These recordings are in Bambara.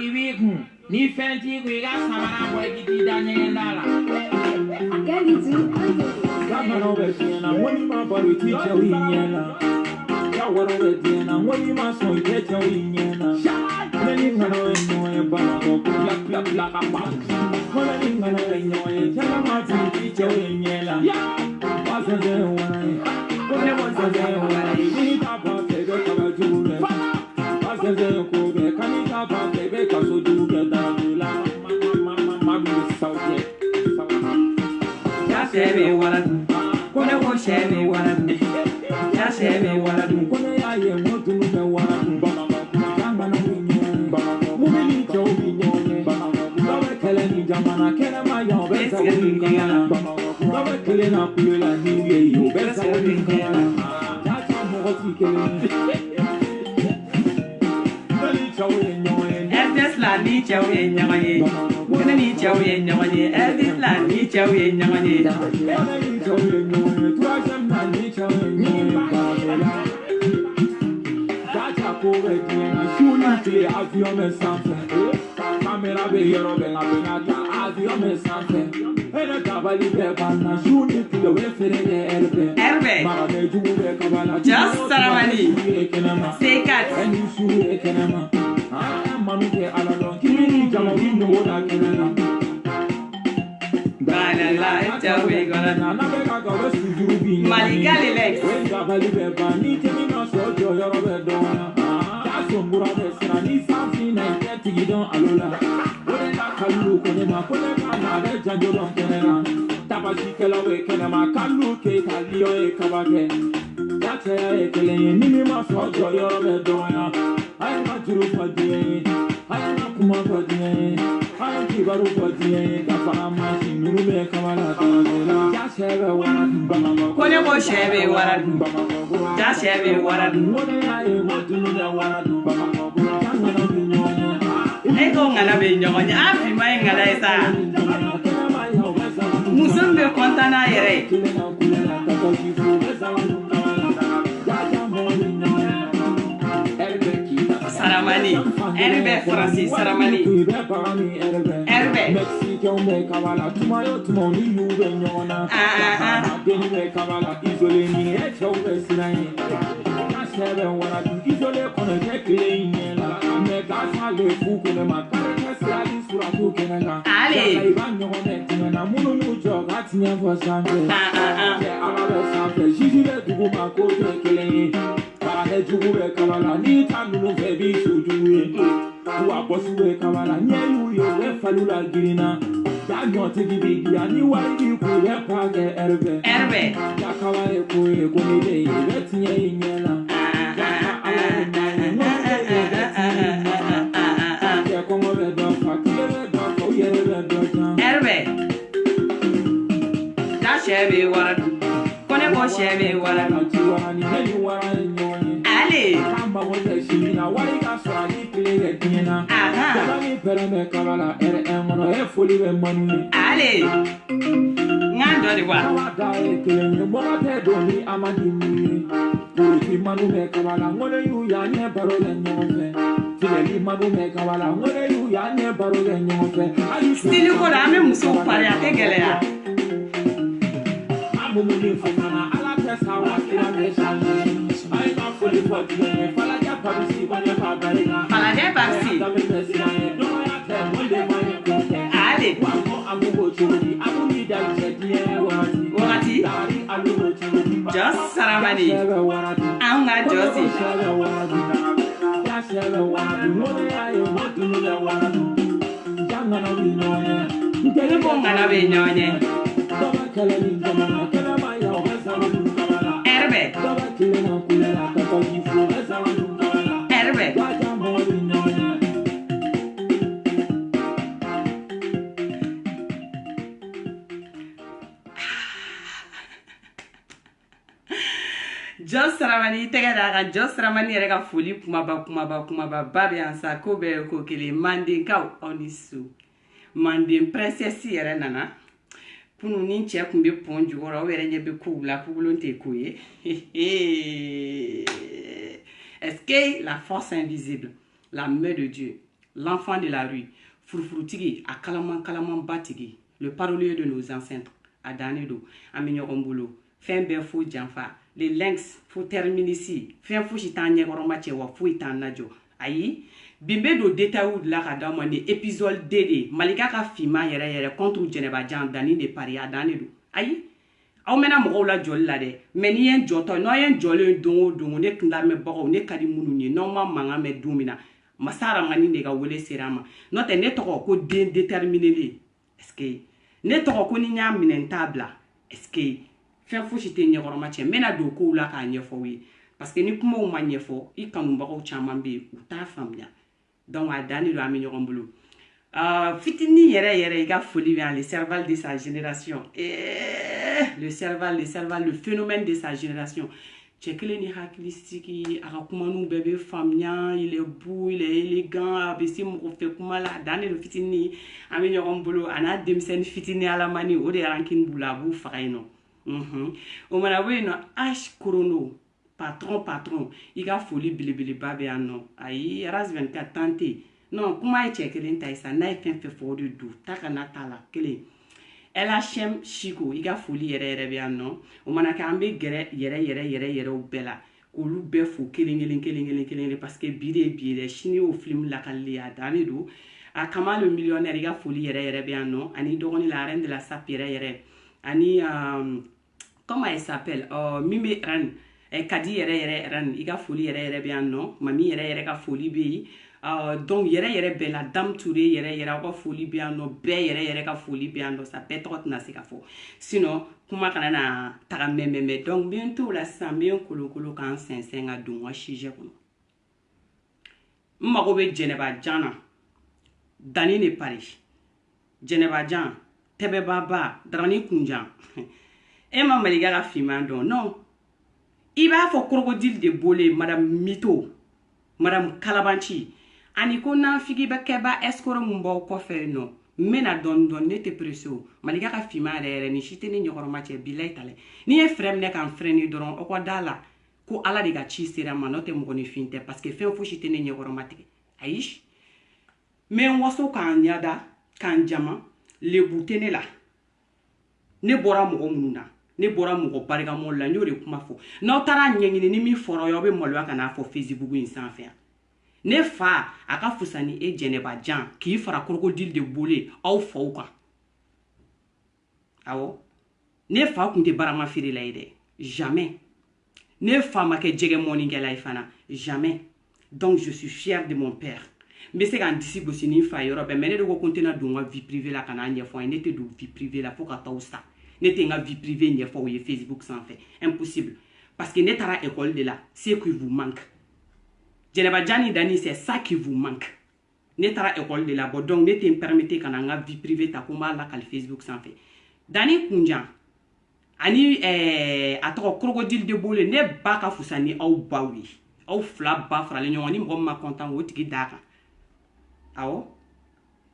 Ni fenti we got some boy gidi Daniel Dala. Come over here and when my body teacher we yena. Ya wara we diena when you must so get your yena. Then you know no ba go black black black ba. When you know no tell my teacher we yena. What's the one? When you want to say we need about the cover to. What's the cover can you about the so do get down la mama sauce. Ya se me wala. Kone wo se me wala. Ya se me wala. Kone ya ye mo tu me wala. Jamba na winyo. Mumili jo winyo. Bawe kele ni jamana kele ma yo besa winyo. Bawe kele na kula ni ye yo besa winyo. Ya cha mo ti kele. Elvis la ni chao ye nyamaye. Kuna ni chao ye nyamaye. Elvis la ni chao ye nyamaye. Camera be yoro be na be na avion me sanfe. Ene kabali be bana juni kilo we fere elbe. Elbe. Mara be juwe kabala. Just saramani. Sekat. Eni shu ekenema. Manu ke alalo. Kimi jamo winu woda kenena. Bana la jawe gona na be ka go we sujuru bi. Malika lelex. We kabali be bani temi no so jo yoro be do na. Sombura besra ni safi na yeti gidon alola. Ore na kalu kone ma kone na na janjo don kenena. Tabashi kela we kenema kalu ke kaliyo e kabake. Yache e kele ni mi ma so jo yo be doya. Ay ma juru fadie. Ay na kuma fadie. Ay ki baru fadie. Ka fa ma shi nuru be kamala ta. Ya shebe wana bama. Kone mo shebe wana. Ya shebe wana. Kone ay mo tunu da wana. Eko ngala be nyonya afi mai ngala esa musumbe kontana yere saramani erbe Francis saramani erbe Mexico me kabala tumayo tumoni yube nyona deni me kabala izole ni echo besinaye sebe wana izole kono kekele inyela me gasa le fuku ne makare kesali suratu kenanga ale ibanyo ne tena munu mujo gatinya for sample ala be sample jijile dugu mako kekele para ne dugu be kabala ni tanu fe bi sujuwe wa bosuwe kabala nyeyu yo we falula girina danyo tigi bigi ani wa yi ku le page erbe ya kawaye ku e ko ni de betinye inyela Shebe wara kone ko shebe wara tuwani heli wara nyoni ale kamba wote shina wari ka sora ni pele dina aha ni pere me kabala mono e foli be manu ale ngando di wa da e kele ni mo te do ni amadi ni puri manu me kabala ngone yu ya ne baro le nyombe tile manu me kabala ngone yu ya ne baro le nyombe stili ko da me muso pare ategele ya Mumuni fana ala pesa wa kila mesha ai ma foli for the fala ja pabsi banya pabarina fala ja pabsi do ya te wole mane ko ale wa mo amugo churi amuni da chedie wati dari alugo churi just saramani anga josi ya shebe wa mo ya yo mo tunu da wa janga na binonye nkele bonga na binonye Erbe. Erbe. Just Ramani tegada Just Ramani rega foli kumaba babi ansa ko be ko kele mande kaw onisu mande princess yere nana pour nous ni tchè kumbe ponju ora were nyebe kula kulonte koye est-ce que la force invisible la main de Dieu l'enfant de la rue, Furfurutigi, à Kalaman Batigi, le parolier de nos ancêtres, à Danedo, à Mignorombolo, Fembe Fou Janfa, les lynx, faut terminer ici, Fem Fou Chitanya Goromache wa Fou Itanajo, aïe, Bimbe do détail de la Radamani, épisode DD, Malika Fima yere contre Geneva Jan, Dani de Paris à Danedo, aïe. Aw mena mɔgɔw la jɔli la dɛ mais ni ye n jɔtɔ n'aw ye n jɔlen don o don ne kun lamɛnbagaw ne ka di minnu ye n'aw ma mankan mɛn don min na masa aramani de ka wele sera a ma n'o tɛ ne tɔgɔ ko den déterminé est-ce que ne tɔgɔ ko ni n y'a minɛ n t'a bila est-ce que fɛn fosi tɛ ɲɛkɔrɔma cɛ n bɛna don kow la k'a ɲɛfɔ aw ye parce que ni kumaw ma ɲɛfɔ i kanubagaw caman bɛ yen u t'a faamuya donc a dan de don an bɛ ɲɔgɔn bolo fitini yɛrɛ i ka foli bɛ le cerval de sa génération le cerval le phénomène de sa génération cɛ kelen ni hakilisigi a ka kumaniw bɛɛ bɛ faamuya il est beau il est élégant a bɛ se mɔgɔ fɛ kuma la a dan de don fitini an bɛ ɲɔgɔn bolo a n'a denmisɛnnin fitini alamani o de rankin b'u la a b'u faga yen nɔ o mana bɔ yen nɔ H Chrono patron i ka foli belebeleba bɛ yan nɔ ayi RAS 24 tante non kuma ye cɛ kelen ta ye sa n'a ye fɛn fɛn fɔ o de don ta ka na ta la kelen LHM Chico i ka foli yɛrɛ bɛ yan nɔ o mana kɛ an bɛ gɛrɛ yɛrɛ bɛɛ la k'olu bɛɛ fo kelen parce que bi de bi dɛ sini y'o film lakali a dan de don a Kama le millionnaire i ka foli yɛrɛ bɛ yan nɔ ani dɔgɔnin la reine de la sap yɛrɛ ani comment elle s'appelle min bɛ ran Kadi yɛrɛ ran i ka foli yɛrɛ bɛ yan nɔ mami yɛrɛ ka foli bɛ yen donc yɛrɛ bɛɛ la Dame Touré yɛrɛ aw ka foli bɛ yan nɔ bɛɛ yɛrɛ ka foli bɛ yan nɔ sa bɛɛ tɔgɔ tɛna se ka fɔ sinon kuma kana na taga mɛmɛ donc n bɛ n t'o la sisan n bɛ n kolokolo k'an sɛnsɛn ka don n ka sujet kɔnɔ n mago bɛ Jɛnɛba Jan na Dani de Paris Jɛnɛba Jan Tɛbɛbaba Darani Kunjan e ma Malika ka finman dɔn non i b'a fɔ crocodile de bole Madame Mito Madame Kalabanci ani ko n'anfigi bɛ kɛba escroc mun b'aw kɔfɛ nɔ n bɛna dɔɔni ne tɛ pressé o Malika ka finman yɛrɛ ni si tɛ ne ɲɛkɔrɔma cɛ bilayi talɛ ni ye frère minɛ k'an freiner dɔrɔn aw ka da la ko Ala de ka ci sera ma n'o tɛ mɔgɔninfin tɛ parce que fɛn fosi tɛ ne ɲɛkɔrɔma tigɛ ayi n bɛ n waso k'an ɲada k'an jama lebu tɛ ne la ne bɔra mɔgɔ minnu na ne bɔra mɔgɔ barikamaw la n y'o de kuma fɔ n'aw taara ɲɛɲini ni min fɔra aw bɛ maloya ka n'a fɔ Facebook in sanfɛ yan ne fa a ka fusa ni e Jɛnɛba Jan k'i fara crocodile de bole aw faw kan awɔ ne fa kun tɛ barama feere la ye dɛ jamais ne fa ma kɛ jɛgɛ mɔnikɛla ye fana jamais donc je suis fière de mon père n bɛ se k'an disi gosi ni n fa yɔrɔ bɛɛ mais ne de ko n tɛna don n ka vie privée la ka n'a ɲɛfɔ an ye ne tɛ don vie privée la fo ka taa sa ne tɛ n ka vie privée ɲɛfɔ aw ye Facebook sanfɛ impossible parce que ne taara école de la ce qui vous manque Jɛnɛba Jan ni Dani c'est ça qui vous manque ne taara école de la bon donc ne tɛ n permettre ka na n ka vie privée ta ko n b'a lakali Facebook sanfɛ Dani Kunjan ani a tɔgɔ crocodile de bole ne ba ka fusa ni aw baw ye aw fila ba faralen ɲɔgɔn ni mɔgɔ min ma content o tigi d'a kan awɔ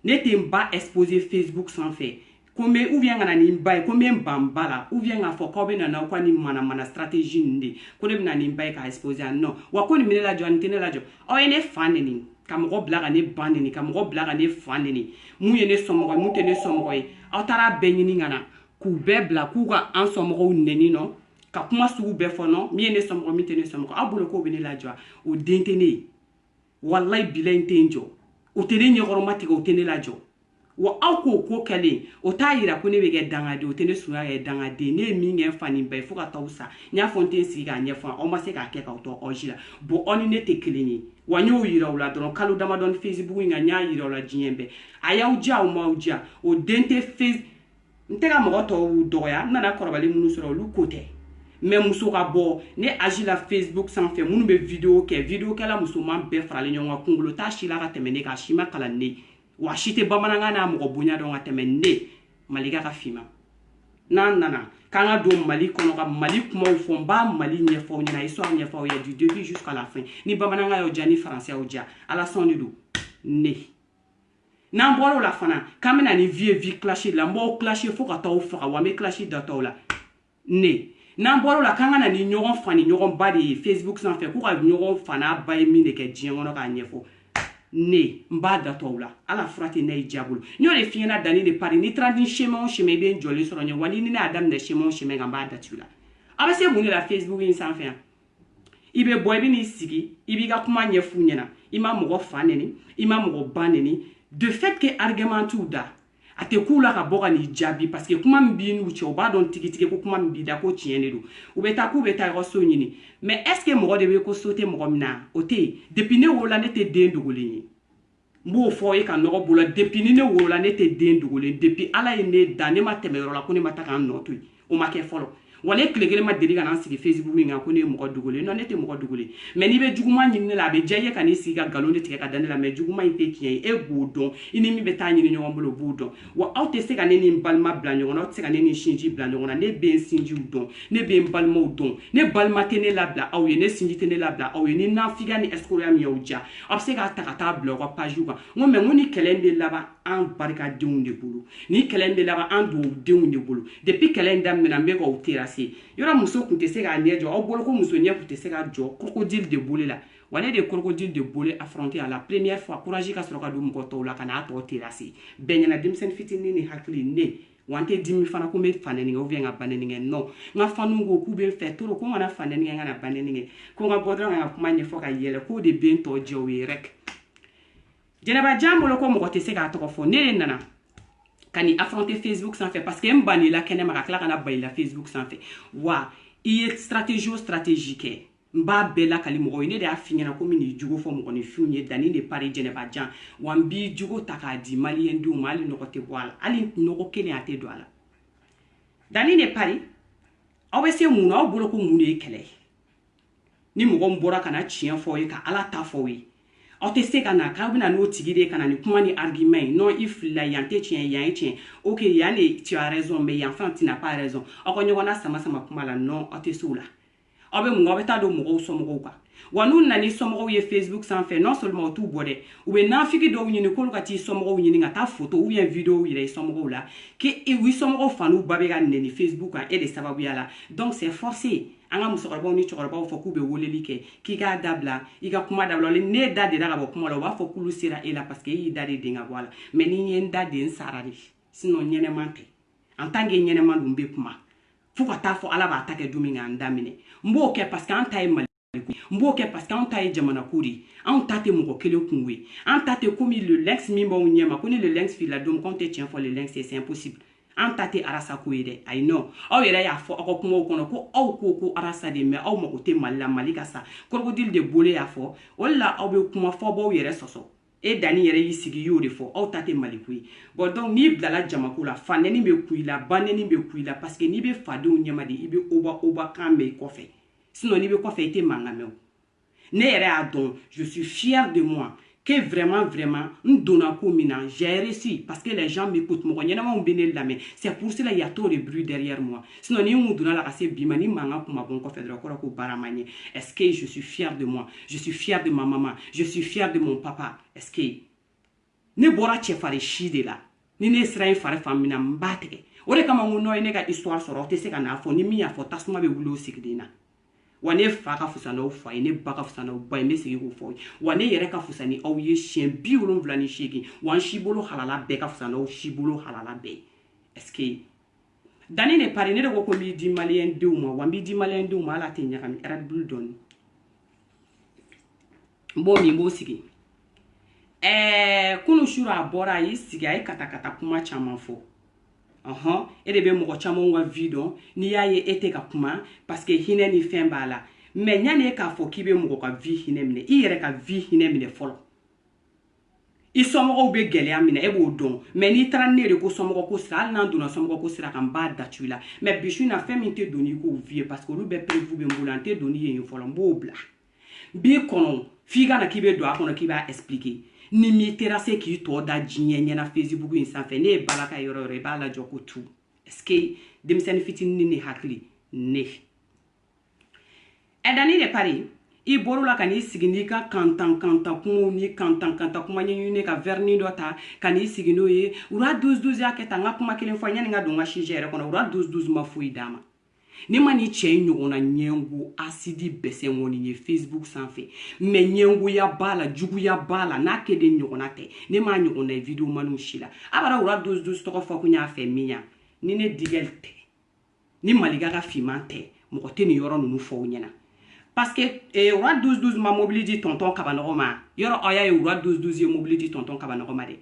ne tɛ n ba exposer Facebook sanfɛ ko n bɛ ou bien ka na ni n ba ye ko n bɛ n ban ba la ou bien k'a fɔ k'aw bɛ na n'aw ka nin mana stratégie ninnu de ko ne bɛ na ni n ba ye k'a exposer yan non wa ko nin bɛ ne lajɔ nin tɛ ne lajɔ aw ye ne fa neni ka mɔgɔ bila ka ne ba neni ka mɔgɔ bila ka ne fa neni mun ye ne somɔgɔ ye mun tɛ ne somɔgɔ ye aw taara bɛɛ ɲini ka na k'u bɛɛ bila k'u ka an somɔgɔw neni nɔ ka kuma sugu bɛɛ fɔ nɔ min ye ne somɔgɔ min tɛ ne somɔgɔ aw bolo k'o bɛ ne lajɔ o den tɛ ne ye walayi bilayi n tɛ n jɔ o tɛ ne ɲɛkɔrɔma tigɛ o tɛ ne lajɔ wa aw k'o ko kɛlen o t'a yira ko ne bɛ kɛ dangaden o tɛ ne sunya kɛ dangaden ne ye min kɛ n fa nin bɛɛ fo ka taa sa n y'a fɔ n tɛ n sigi k'a ɲɛfɔ aw ma se k'a kɛ k'aw to ɔji la bon aw ni ne tɛ kelen ye wa n y'o yira aw la dɔrɔn kalo damadɔni Facebook in kan n y'a yira aw la diɲɛ bɛɛ a y'aw diya aw m'aw diya o den tɛ n tɛ ka mɔgɔ tɔw dɔgɔya n nana kɔrɔbalen minnu sɔrɔ olu ko tɛ mais muso ka bɔ ne agi la Facebook sanfɛ minnu bɛ vidéo kɛla musoman bɛɛ faralen ɲɔgɔn kan kunkolo t'a si la ka tɛmɛ ne kan a si ma kalan ne wa si tɛ bamanankan n'a mɔgɔ bonya dɔn ka tɛmɛ ne Malika ka finman n'an nana k'an ka don Mali kɔnɔ ka Mali kumaw fɔ n b'a Mali ɲɛfɔ aw ɲɛna histoire ɲɛfɔ aw ye du début jusqu'à la fin ni bamanankan y'aw diya ni français y'aw diya ala sɔn de don ne n'an bɔra o la fana k'an bɛna ni vie clashée la n b'aw clasher fo ka t'aw faga wa n bɛ clash da t'aw la ne n'an bɔra o la k'an ka na ni ɲɔgɔn fa ni ɲɔgɔn ba de ye Facebook sanfɛ k'u ka ɲɔgɔn fa n'a ba ye min de kɛ diɲɛ kɔnɔ k'a ɲɛfɔ ne mba dato la ala frate ne diabolo nyo le fiena dani de pari ni trandi chemin chemin ben joli so nya wali ni na adam de chemin chemin mba datu la aba se muni la Facebook in san fin ibe boy bi ni sigi ibi ga kuma nyefu nyena ima mo fa neni ima mo ba neni de fait que argument tout da ate kula ka boga ni jabi parce que kuma mbi nu che oba don tiki ko kuma mbi da ko tiene do ou beta ku beta ko so nyini mais est ce que mo de be ko sauter mo mina ote depuis ne wola ne te den dugulini mbo fo e kan no bula depuis ne wola ne te den dugulini depuis ala ne da ne ma temero la ko ne mata kan no to o ma ke folo wala klegele ma deli kana sigi Facebook nga ko ne mo dugule non ne te mo dugule mais ni be juguma nyini la be jaye kan isi ga galonde te ka danela mais juguma ite kien e budon ini mi beta nyini nyon bolo budon wa auto se ka ne ni balma blanyo na te ka ne ni shinji blanyo na ne be sinji udon ne be balma udon ne balma tene la bla aw ye ne sinji tene la bla aw ye ni na figa ni escroya mi oja obse ka ta ta blog page ko ngome ngoni kelende laba an barika deunde bulu ni kelende laba an do deunde bulu depuis kelende amena be ko terrasse yora muso kunte se ka nejo aw bolo ko muso nya kunte se ka jo crocodile de boule la wala de crocodile de boule affronté à la première fois courage ka soroka do mko to la kana to terrasse benyana dimsen fitini ni hakli ne wante dimi fana ko me faneni ngo vient abaneni nge no nga fanu ngo ku be fait to ko ngana faneni nga na baneni nge ko nga bodra nga kuma nye foka yele ko de bento jowe rek jenaba jambo ko mo te se ka to ko fo ne nana kani affronter Facebook sans fait parce que mbani la kene maka kala kana bay la Facebook sans fait wa i stratégique mba bela kali mo ine de afinya ko mini jugo fo mo ni fiunye dani ne pare jeneba jan wambi jugo takadi mali endu mali no ko te wala ali no ko kele ate do ala dani ne pare awese mu no bolo ko mu ne kele ni mo ko mbora kana chien fo yi ka ala ta fo yi Autiste kana kabina no tigide kana ni kuma ni argument non if la yante tien yan tien OK yani tu as raison mais enfin tu n'as pas raison akonyo wana sama kuma la non autiste la abe mu ngabeta do mu so mu kwa wanu nani so mu ye Facebook sans fait non seulement tout bodé ou be na fiki do nyini ko lokati so mu nyini ngata photo ou bien vidéo ile so mu la ke e wi so mu fanu babe ga neni Facebook et de sababu yala donc c'est forcé anga musokorba ni chokorba fo kube woleli ke ki ga dabla iga kuma dabla le ne dade daga bo kuma lo ba fo kulu sira ela parce que yi dade dinga wala mais ni nyen dade nsarari sinon nyene manke en tant que nyene mandu mbe kuma fu ka ta fo ala ba atake dumi nga ndamine mbo ke parce que anta e mali mbo ke parce que anta e jamana kuri anta te mo kele kunwe anta te komi le lex mimba unyema koni le lex fila dom compte tien fo le lex c'est impossible antate arasa ko yede I know aw yere ya fo ko kuma ko ko aw ko arasa de me aw mako te malla malika sa crocodile de bole ya fo wala aw be kuma fo bo yere soso e dani yere yisigi yore fo aw tate malikui bon donc ni blala jamakula faneni be kuila baneni be kuila parce que ni be fadu nyamadi ibe oba kambe ko fe sinon ni be ko fe te mangame ne yere a don je suis fier de moi que vraiment ndona ko mina j'ai réussi parce que les gens m'écoutent mo nyana ma mbene la mais c'est pour cela il y a trop de bruit derrière moi sinon ni muduna la kase bimani manga ko mabon ko fedra ko baramanye est-ce que je suis fier de moi je suis fier de ma maman je suis fier de mon papa est-ce que ne bora che fare shide la ni ne sra fare famina mbate ore kama ngono ine ga histoire soro te se kana fo ni mi ya fo tasuma be wulo sikdina wane fa ka fusana o fa ine ba ka fusana o ba ime sigi ko fo wane yere ka fusani aw ye chien bi wolon vlani shiki wan shibolo halala be ka fusana o shibolo halala be est-ce que dani ne pare ne de ko mi di malien de mo wan bi di malien de mo ala te nyaka mi red bull don bo mi mo sigi kunu shura bora yi sigi ay kata kuma chama fo et de be mo chamo wa vidon ni yaye ete ka kuma parce que hine ni fembala mais nyane ka fo kibe mo ka vi hine mine ire ka vi hine mine folo isomo be gele amina e bo don mais ni tranne de ko somo ko sira nan duna somo ko sira kan ba datula mais bichu na feminte doni ko vie parce que lu be prévu be mbulante doni yen folo mbobla bi kono figa na kibe do akono kiba expliquer ni mi terrasse ki to da jinye na Facebook in san fe ne balaka yoro re bala joko tu est-ce que demsen fitini ni hakli ne edani de pari i borula kani sigini ka kantan kuma ni kantan kuma nyune ka verni dota kani sigino ye ura 12 ya keta nga kuma kelen fo nyani nga donga shijere kono ura 12 ma fu idama ni ma ni cɛ ɲɔgɔnna ɲɛngo asidi bɛsɛ ŋɔni ye Facebook sanfɛ mais ɲɛngoya b'a la juguya b'a la n'a kɛ de ɲɔgɔnna tɛ ne m'a ɲɔgɔnna ye video manu si la a bara wura dos tɔgɔ fɔ ko n y'a fɛ min ya ni ne digɛl tɛ ni Maliga ka fiman tɛ mɔgɔ tɛ ni yɔrɔ ninnu fɔ ɲɛna parce que wura 12 ma mobili di tonton Kabanɔgɔ ma yɔrɔ aw y'a ye wura 12 ye mobili di tonton Kabanɔgɔ ma dɛ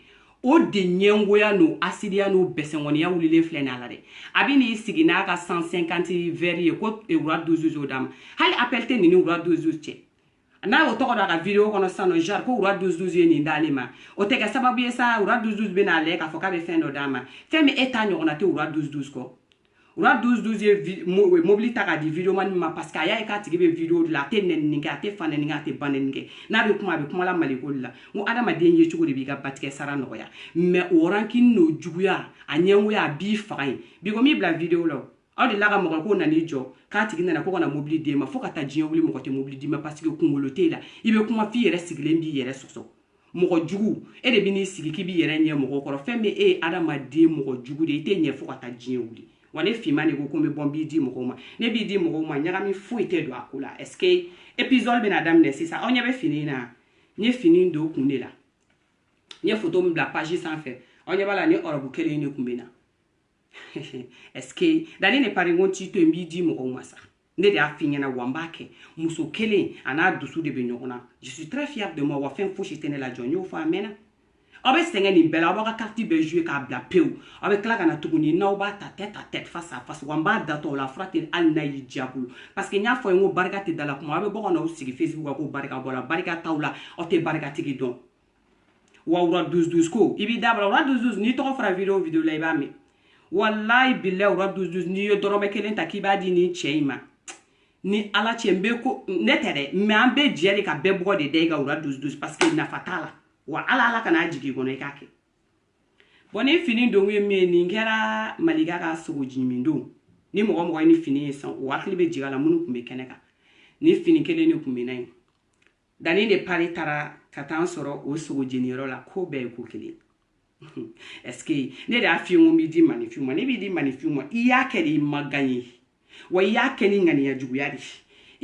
o de ɲɛngoya n'o asidiya n'o bɛsɛngɔniya wulilen filɛ n'a la dɛ a bɛ n'i sigi n'a ka 150 verres ye ko wura 12 y'o d'a ma hali appel tɛ nin ni wura 12 cɛ n'a y'o tɔgɔ dɔ a ka video kɔnɔ sisan nɔ genre ko wura 12 ye nin d'ale ma o tɛ kɛ sababu ye sa wura 12 bɛ n'a lajɛ k'a fɔ k'a bɛ fɛn dɔ d'a ma fɛn min e t'a ɲɔgɔnna tɛ wura 12 kɔ wura 12 ye mobili ta k'a di video mani ma parce que a y'a ye k'a tigi bɛ video la a tɛ nɛnini kɛ a tɛ fa nɛnini kɛ a tɛ ba nɛnini kɛ n'a bɛ kuma a bɛ kuma la maliko de la n ko adamaden ye cogo de b'i ka batigɛ sara nɔgɔya mais o rancune n'o juguya a ɲɛngoya a b'i faga yen bi ko min bila video la aw de la ka mɔgɔ ko nan'i jɔ k'a tigi nana ko ka na mobili d'e ma fo ka taa diɲɛ wuli mɔgɔ tɛ mobili d'i ma parce que kunkolo t'e la i bɛ kuma f'i yɛrɛ sigilen b'i yɛrɛ sɔsɔ mɔgɔ jugu e de bɛ n'i sigi k'i b'i yɛrɛ ɲɛ mɔgɔ kɔrɔ fɛn min e ye adamaden mɔgɔ jugu de i tɛ ɲɛ fo ka taa diɲɛ wuli wa ne finman de ko ko n bɛ bɔ n b'i di mɔgɔw ma ne b'i di mɔgɔw ma ɲagami foyi tɛ don a ko la est ce que épisode bɛna daminɛ sisan aw ɲɛ bɛ fini in na n ye fini don kun de la n ye photo min bila page sanfɛ aw ɲɛ b'a la ni ɔrɔbu kelen de kun bɛ na est ce que dani ne pari n ko ci to yen n b'i di mɔgɔw ma sa ne de y'a f'i ɲɛna wa n b'a kɛ muso kelen a n'a dusu de bɛ ɲɔgɔn na je suis très fière de moi wa fɛn fosi tɛ ne la jɔn n y'o fɔ a mɛnna aw bɛ sɛgɛn nin bɛɛ la aw b'a ka carte bɛɛ jouer k'a bila pewu aw bɛ tila ka na tuguni n'aw b'a ta tête à tête face à face wa n b'a datɔ o la fura tɛ hali n'a y'i diya bolo parce que n y'a fɔ ye n ko barika tɛ da la kuma aw bɛ bɔ ka n'aw sigi Facebook kan ko barika bɔ la barika t'aw la aw tɛ barikatigi dɔn wa wura 12 ko i b'i da bara wura 12 n'i tɔgɔ fɔra video la i b'a mɛn wallahi billahi wura 12 n'i ye dɔrɔmɛ kelen ta k'i b'a di nin cɛ in ma ni ala cɛ n bɛ ko ne tɛ dɛ mais an bɛ jɛ de ka bɛɛ bɔgɔ de da i ka wura 12 parce que nafa t'a la wa ala kana jigi kɔnɔ i k'a kɛ bon ni fini don ye min ye nin kɛra Maliga ka sogo jimin don ni mɔgɔ ye ni fini ye san o hakili bɛ jig'a la minnu tun bɛ kɛnɛ kan ni fini kelen de tun bɛ na yen dani de pari taara ka taa n sɔrɔ o sogo jeniyɔrɔ la ko bɛɛ ye ko kelen est ce que ne de y'a f'i ye n ko n b'i di Manifinw ma ne b'i di Manifinw ma i y'a kɛ de i ma gagné wa i y'a kɛ ni ŋaniya juguya de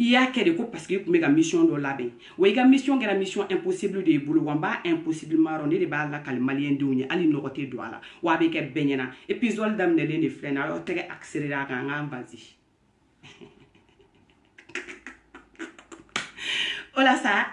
i y'a kɛ de ko parce que i tun bɛ ka mission dɔ labɛn wa i ka mission kɛra mission impossible de y'i bolo wa n b'a impossible ma ne de b'a lakali maliyɛndenw ye hali nɔgɔ tɛ don a la wa a bɛ kɛ bɛɛ ɲɛna épisode daminɛlen de filɛ nin ye a y'aw tɛgɛ accéléré a kan an k'an vas-y o la sa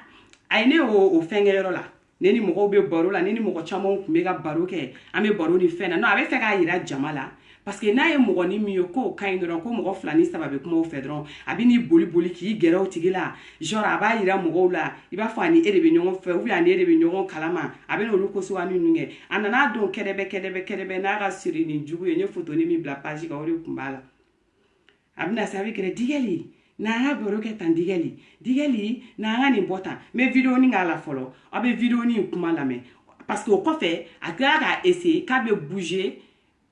a ye ne o fɛnkɛyɔrɔ la ne ni mɔgɔw bɛ baro la ne ni mɔgɔ camanw tun bɛ ka baro kɛ an bɛ baro ni fɛn na non a bɛ fɛ k'a jira jama la parce que n'a ye mɔgɔ ni min ye k'o ka ɲi dɔrɔn ko mɔgɔ 2 ni 3 bɛ kuma o fɛ dɔrɔn a bɛ n'i boli k'i gɛrɛ o tigi la genre a b'a jira mɔgɔw la i b'a fɔ ani e de bɛ ɲɔgɔn fɛ ou bien ani e de bɛ ɲɔgɔn kalama a bɛ n'olu ko suwa ni ninnu kɛ a nana don kɛrɛbɛ n'a ka siri ni jugu ye n ye photo ni min bila page kan o de tun b'a la a bɛna se a bɛ kɛrɛ digɛli n'an ka baro kɛ tan digɛli n'an ka nin bɔ tan n bɛ video ni k'a la fɔlɔ aw bɛ video ni kuma lamɛn parce que o kɔfɛ a tila k'a essayer k'a bɛ bouger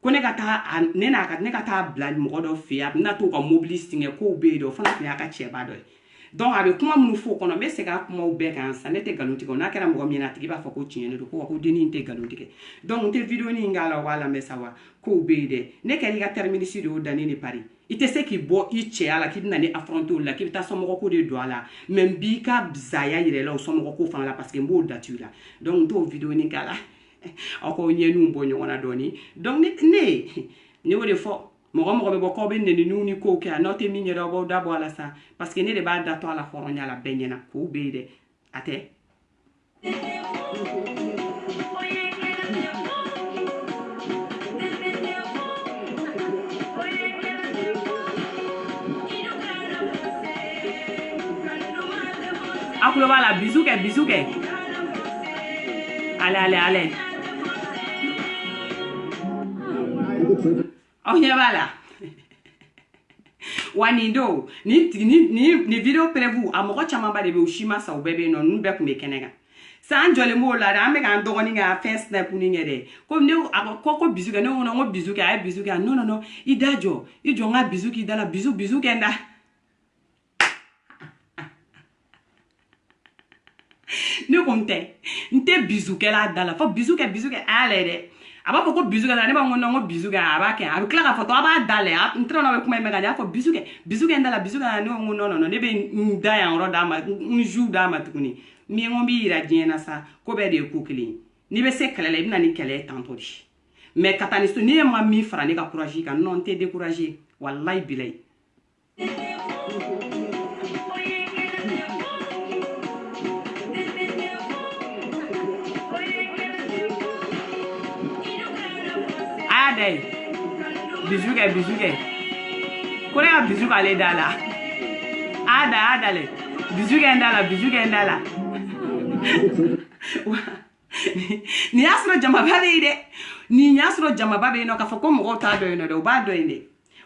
ko ne ka taa ne ka taa bila mɔgɔ dɔ fɛ yen a bɛna t'o ka mobili singɛ k'o bɛ yen dɔ o fana tun y'a ka cɛba dɔ ye donc a bɛ kuma minnu fɔ o kɔnɔ n bɛ segin a kumaw bɛɛ kan sa ne tɛ nkalon tigɛ n'a kɛra mɔgɔ min na a tigi b'a fɔ ko tiɲɛ de don ko dennin tɛ nkalon tigɛ donc n tɛ video ni k'a la o b'a lamɛn sa wa k'o bɛ yen dɛ ne kɛra i ka terminus de y'o dan ne ni pari i tɛ se k'i bɔ i cɛya la k'i bɛna ne affronter o la k'i bɛ taa somɔgɔ ko de don a la mais n b'i ka zaya yɛrɛ la o somɔgɔ ko fana la parce que n b'o datu i la donc n t'o video ni k'a la aw k'aw ɲɛninw bɔ ɲɔgɔn na dɔɔni donc ne y'o de fɔ mɔgɔ bɛ bɔ k'aw bɛ nɛniniw ni kow kɛ n'aw tɛ min ɲɛdɔn aw b'aw da bɔ a la sa parce que ne de b'a datɔ a la hɔrɔnya la bɛɛ ɲɛna k'o bɛ yen dɛ a tɛ aw tulo b'a la bisou kɛ allez aw ɲɛ b'a la wa nin don ni video prévu a mɔgɔ camanba de bɛ u si ma sa u bɛɛ bɛ yen nɔ ninnu bɛɛ tun bɛ kɛnɛ kan san jɔlen b'o la dɛ an bɛ k'an dɔgɔnin kɛ a fɛn snap ni kɛ dɛ ko ne ko bisu kɛ ne ko n ko bisu kɛ a ye bisu kɛ non i da jɔ i jɔ n ka bisu k'i da la bisu kɛ n da ne ko nte bisu kɛla da la fo bisu kɛ ale de a b'a fɔ ko bisu kɛ la ne b'a ko non ko bisu kɛ a b'a kɛ a bɛ tila k'a fɔ to a b'a da lɛ n tɛna na bɛ kuma in mɛn ka di a fɔ bisu kɛ da la ne ko non ne bɛ n da yan yɔrɔ d'a ma n joue d'a ma tuguni min ko n b'i yira diɲɛ na sa ko bɛɛ de ye ko kelen ye n'i bɛ se kɛlɛ la i bɛ na ni kɛlɛ ye tantɔ de mais ka taa ni so n'i ye ma min fara ne ka courage kan non n tɛ découragé wallahi bilayi. Adai bisu kɛ ko ne ka bisu k'ale da la ada le bisu kɛ n da la ni y'a sɔrɔ jamaba bɛ yen dɛ ni y'a sɔrɔ jamaba bɛ yen nɔ k'a fɔ ko mɔgɔw t'a dɔn yen nɔ dɛ u b'a dɔn yen dɛ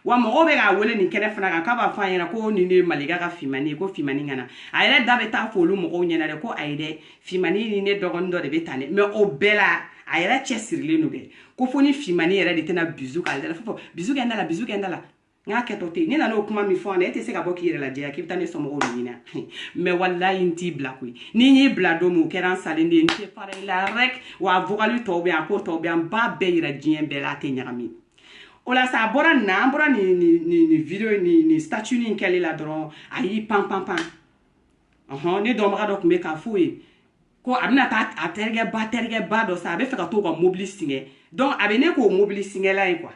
wa mɔgɔw bɛ k'a wele nin kɛnɛ fana kan k'a b'a fɔ a ɲɛna ko nin de ye Malika ka Fimani ye ko Fimani ka na a yɛrɛ da bɛ taa fɔ olu mɔgɔw ɲɛna dɛ ko ayi dɛ Fimani ni ne dɔgɔnin dɔ de bɛ tan dɛ mais o bɛɛ la a yɛrɛ cɛ sirilen don dɛ ko fo ni Fimani yɛrɛ de tɛna bisu k'ale da la fɔ bisu kɛ n da la n k'a kɛtɔ tɛ yen ne nana o kuma min fɔ an e tɛ se ka bɔ k'i yɛrɛ lajɛya k'i bɛ taa ne somɔgɔw de ɲini mais wallahi n t'i bila koyi ni n y'i bila don min o kɛra n salen de ye n tɛ fara i la rek wa a vocal tɔw bɛ yan a ko tɔw bɛ yan n b'a bɛɛ yira diɲɛ bɛɛ la a tɛ ɲagami o la sa a bɔra nin na an bɔra nin video nin statut nin kɛli la dɔrɔn a y'i pan ne dɔnbaga dɔ tun bɛ k'a f'o ye ko a bɛna taa a terikɛba dɔ sa a bɛ fɛ ka t'o ka mobili singɛ donc a bɛ ne k'o mobili singɛla ye quoi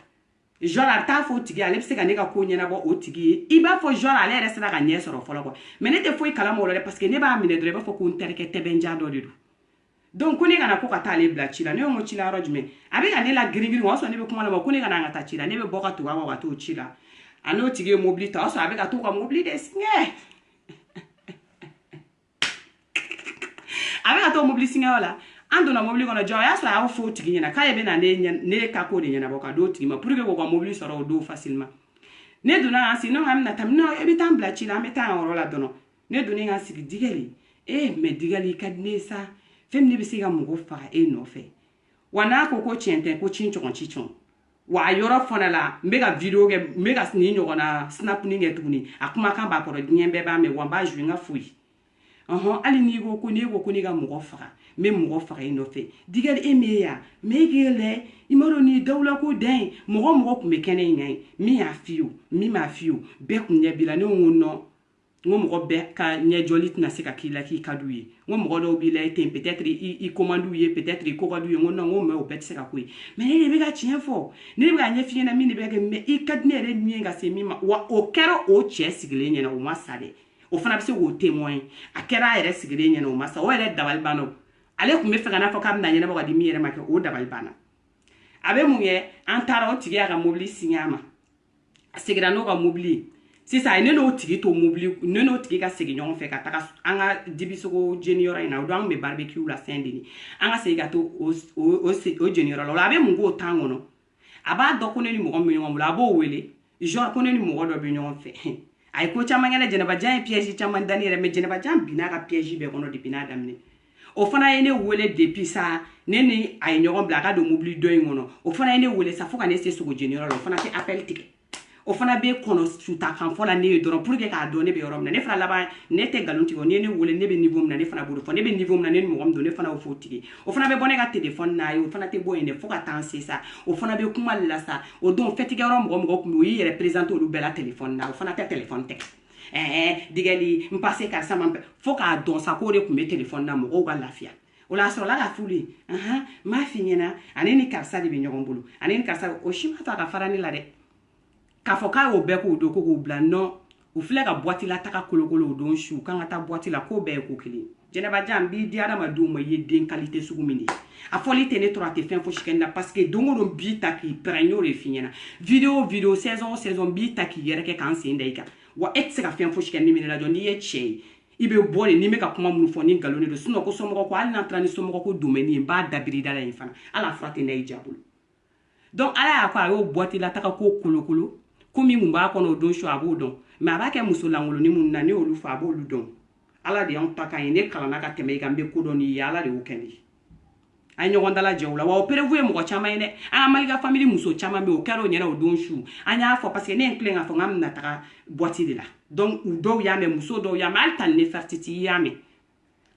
genre a bɛ taa fɔ o tigi ale bɛ se ka ne ka ko ɲɛnabɔ o tigi ye i b'a fɔ genre ale yɛrɛ sera ka ɲɛ sɔrɔ fɔlɔ quoi mais ne tɛ foyi kalama o la dɛ parce que ne b'a minɛ dɔrɔn i b'a fɔ ko n terikɛ tɛbɛnja dɔ de don donc ko ne kana ko ka taa ale bila ci la ne ko ci la yɔrɔ jumɛn a bɛ ka ne la girin o y'a sɔrɔ ne bɛ kuma la ko ne kana an ka taa ci la ne bɛ bɔ ka tugu a kɔ ka t'o ci la a n'o tigi ye mobili ta o y'a sɔrɔ a bɛ ka t'o ka mobili de singɛ a bɛ ka t'o mobili singɛ o la an donna mobili kɔnɔ jɔ o y'a sɔrɔ a y'o fɔ o tigi ɲɛna k'ale bɛ na ne ka ko de ɲɛnabɔ ka d'o tigi ma pour que k'o ka mobili sɔrɔ o don facilement ne donna an sigi ne ko an bɛna taa non e bɛ taa an bila ci la an bɛ taa yan yɔrɔ la dɔrɔn ne donna an sigi Digali mais Digali ka di ne ye sa fɛn min ne bɛ se ka mɔgɔ faga e nɔfɛ wa n'a ko tiɲɛ tɛ ko ci cɔn wa a yɔrɔ fana la n bɛ ka video kɛ n bɛ ka nin ɲɔgɔnna snapping kɛ tuguni a kumakan b'a kɔrɔ diɲɛ bɛɛ b'a mɛn wa n b'a jouer n ka foyi hali n'i ko ko ne ka mɔgɔ faga n bɛ mɔgɔ faga e nɔfɛ Digali e m'e ya mais e k'e lɛ i m'a dɔn nin dawula ko dan ye mɔgɔ tun bɛ kɛnɛ in kan min y'a f'i ye min m'a f'i ye bɛɛ tun ɲɛ b'i la ne ko non n ko mɔgɔ bɛɛ ka ɲɛjɔli tɛna se ka k'i la k'i ka d'u ye n ko mɔgɔ dɔw b'i la i ten peut-être i commande u ye peut-être i ko ka d'u ye n ko non n ko mais o bɛɛ tɛ se ka ko ye mais ne de bɛ ka tiɲɛ fɔ ne bɛ ka ɲɛ f'i ɲɛna min de bɛ kɛ mais i ka di ne yɛrɛ ɲɛ ka se min ma wa o kɛra o cɛ sigilen ɲɛna o ma sa dɛ o fana bɛ se k'o témoin a kɛra a yɛrɛ sigilen ɲɛna o ma sa o yɛrɛ dabali banna ale tun bɛ fɛ ka n'a fɔ k'a bɛna ɲɛnabɔ ka di min yɛrɛ ma kɛ o dabali banna a bɛ mun kɛ an taara o tigi y'a ka mobili signé a ma a seginna n'o ka mobili ye sisan ne n'o tigi to mobili ne n'o tigi ka segin ɲɔgɔn fɛ ka taga an ka dibisogo jeniyɔrɔ in na o don an bɛ barbecue la Saint-Denis an ka segin ka to o jeniyɔrɔ la o la a bɛ mun k'o temps kɔnɔ a b'a dɔn ko ne ni mɔgɔ min bɛ ɲɔgɔn bolo a b'o wele genre ko ne ni mɔgɔ dɔ bɛ ɲɔgɔn fɛ a ye ko caman kɛ Jɛnɛbajan ye piège caman da ne yɛrɛ mais Jɛnɛbajan binna ka piège bɛɛ kɔnɔ depuis n'a daminɛ o fana ye ne wele depuis sa ne ni a ye ɲɔgɔn bila a ka don mobili dɔ in kɔnɔ o fana ye ne wele sa fo ka ne se sogo jeniyɔrɔ la o fana tɛ appel tigɛ o fana bɛ kɔnɔ suta kan fɔ la ne ye dɔrɔn pour que k'a dɔn ne bɛ yɔrɔ min na ne fana laban ne tɛ nkalon tigɛ n'i ye ne wele ne bɛ niveau min na ne fana b'o fɔ ne bɛ niveau min na ne ni mɔgɔ min don ne fana y'o fɔ o tigi o fana bɛ bɔ ne ka téléphone na ye o fana tɛ bɔ yen dɛ fo ka taa se sa o fana bɛ kuma la sa o don fɛtikɛyɔrɔ mɔgɔ tun bɛ o y'i yɛrɛ présenter olu bɛɛ la téléphone na o fana tɛ téléphone tɛ Digali n passe karisa ma fo k'a dɔn sa k'o de tun bɛ téléphone na mɔgɔw ka lafiya o la sɔrɔla ka f'u ye n m'a f'i ɲɛna ani ni karisa de bɛ ɲɔgɔn bolo ani ni karisa o si ma to a ka fara ne la dɛ k'a fɔ k'a y'o bɛɛ k'o don ko k'o bila non u filɛ ka boîte la taga kolokolo o don su k'an ka taa boîte la k'o bɛɛ ye ko kelen Jɛnɛbajan n b'i di adamadenw ma i ye den qualité sugu min de ye a fɔli tɛ ne tora a tɛ fɛn fosi kɛ n na parce que don o don b'i ta k'i pɛrɛn n y'o de f'i ɲɛna video saison b'i ta k'i yɛrɛ kɛ k'an sen da i kan wa e tɛ se ka fɛn fosi kɛ ne min la jɔ n'i ye cɛ ye i bɛ bɔ de n'i bɛ ka kuma minnu fɔ ni nkalon de don sinon ko somɔgɔ ko hali n'an taara ni somɔgɔ ko domaine ye n b'a dabiri da la yen fana hali a fura tɛ n'a y'i ja bolo donc ala y'a ko a y'o boîte la taga ko kolokolo ko min mun b'a kɔnɔ o don su a b'o dɔn mais a b'a kɛ muso lankoloni minnu na ne y'olu fɔ a b'olu dɔn ala de y'anw ta k'an ye ne kalanna ka tɛmɛ i kan n bɛ ko dɔn n'i ye ala de y'o kɛ ne ye a ye ɲɔgɔn dalajɛ o la wa o prévu ye mɔgɔ caman ye dɛ an ka Malika famille muso caman bɛ o kɛra o ɲɛna o don su an y'a fɔ parce que ne ye n tilen k'a fɔ k'an bɛna taga boîte de la donc u dɔw y'a mɛn muso dɔw y'a mɛn hali ta ni Nefertiti i y'a mɛn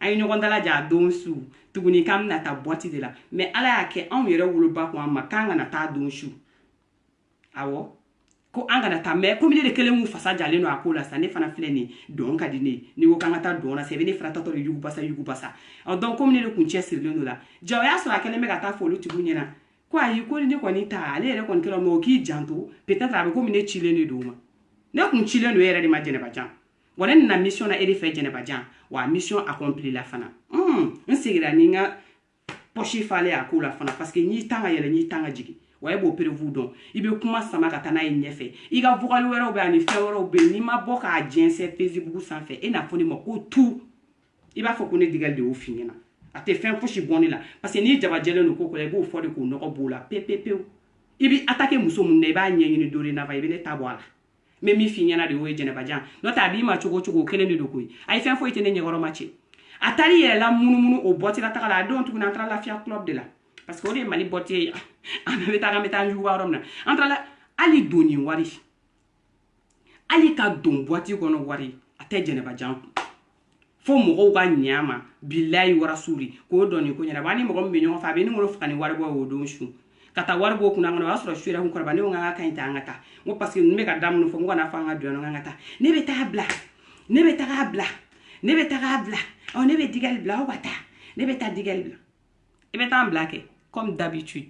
ay ɲɔgɔn dala ja don su tuguni kam na ta boîte de la mais ala y'a kɛ anw yɛrɛ woloba ko an ma kan kana taa don su awɔ ko an kana taa mais comme ne de kelen mu fasa jalen no a ko la sa ne fana filɛ ni don ka di ne ni ko kan ka taa don na sɛbɛ ne fana tatɔ de yugu basa donc comme ne de kun cɛ sirilen do la ja o y'a sɔrɔ a kɛlen bɛ ka taa fɔ olu tigiw ɲɛna ko ayi ko ne kɔni ta ale yɛrɛ kɔni kɛra o k'i janto peut-être a bɛ komi ne cilen de do ma ne kun cilen do yɛrɛ de ma Jɛnɛba wa ne nana mission na e de fɛ Jɛnɛba wa mission accomplie la fana n segira ni n ka poche falen a ko la fana parce que n'i tan ka yɛlɛ n'i tan ka jigin wa e b'o prévu dɔn i bɛ kuma sama ka taa n'a ye ɲɛfɛ i ka vocal wɛrɛw bɛ ani fɛn wɛrɛw bɛ n'i ma bɔ k'a jɛnsɛn Facebook sanfɛ e n'a fɔ ne ma ko tout i b'a fɔ ko ne digali de y'o f'i ɲɛna a tɛ fɛn fosi bɔ ne la parce que n'i jabajɛlen don ko kɔrɔ i b'o fɔ de k'o nɔgɔ b'o la pewu i bɛ attaquer muso mun na i b'a ɲɛɲini dorénavant i bɛ ne ta bɔ a la mais min f'i ɲɛna de o ye Jɛnɛba n'o tɛ a b'i ma cogo cogo o kelen de don koyi a ye fɛn foyi tɛ ne ɲɛkɔrɔ ma cɛ a taar'i yɛrɛ la munumunu o boîte la taga la a don tuguni an taara Lafiya club de la parce que o de ye Mali boîte ye an bɛ taa juguba yɔrɔ min na an taara hali donni wari hali ka don boîte kɔnɔ wari a tɛ Jɛnɛba kun fo mɔgɔw ka ɲɛ a ma bilayi warasuli k'o dɔnni ko ɲɛnabɔ ani mɔgɔ min bɛ ɲɔgɔn fɛ a bɛ ne bolo faga ni wari bɔ o don su ka taa wari bɔ kunna kɔnɔ o y'a sɔrɔ su yɛrɛ kun kɔrɔba ne ko n ka ɲi ta an ka taa n ko parce que n bɛ ka da minnu fɔ n ko kana fɔ an ka don an ka taa ne bɛ taa bila ne bɛ taga bila ne bɛ taga bila ne bɛ digali bila aw ka taa ne bɛ taa digali bila i bɛ taa n bila kɛ comme d'habitude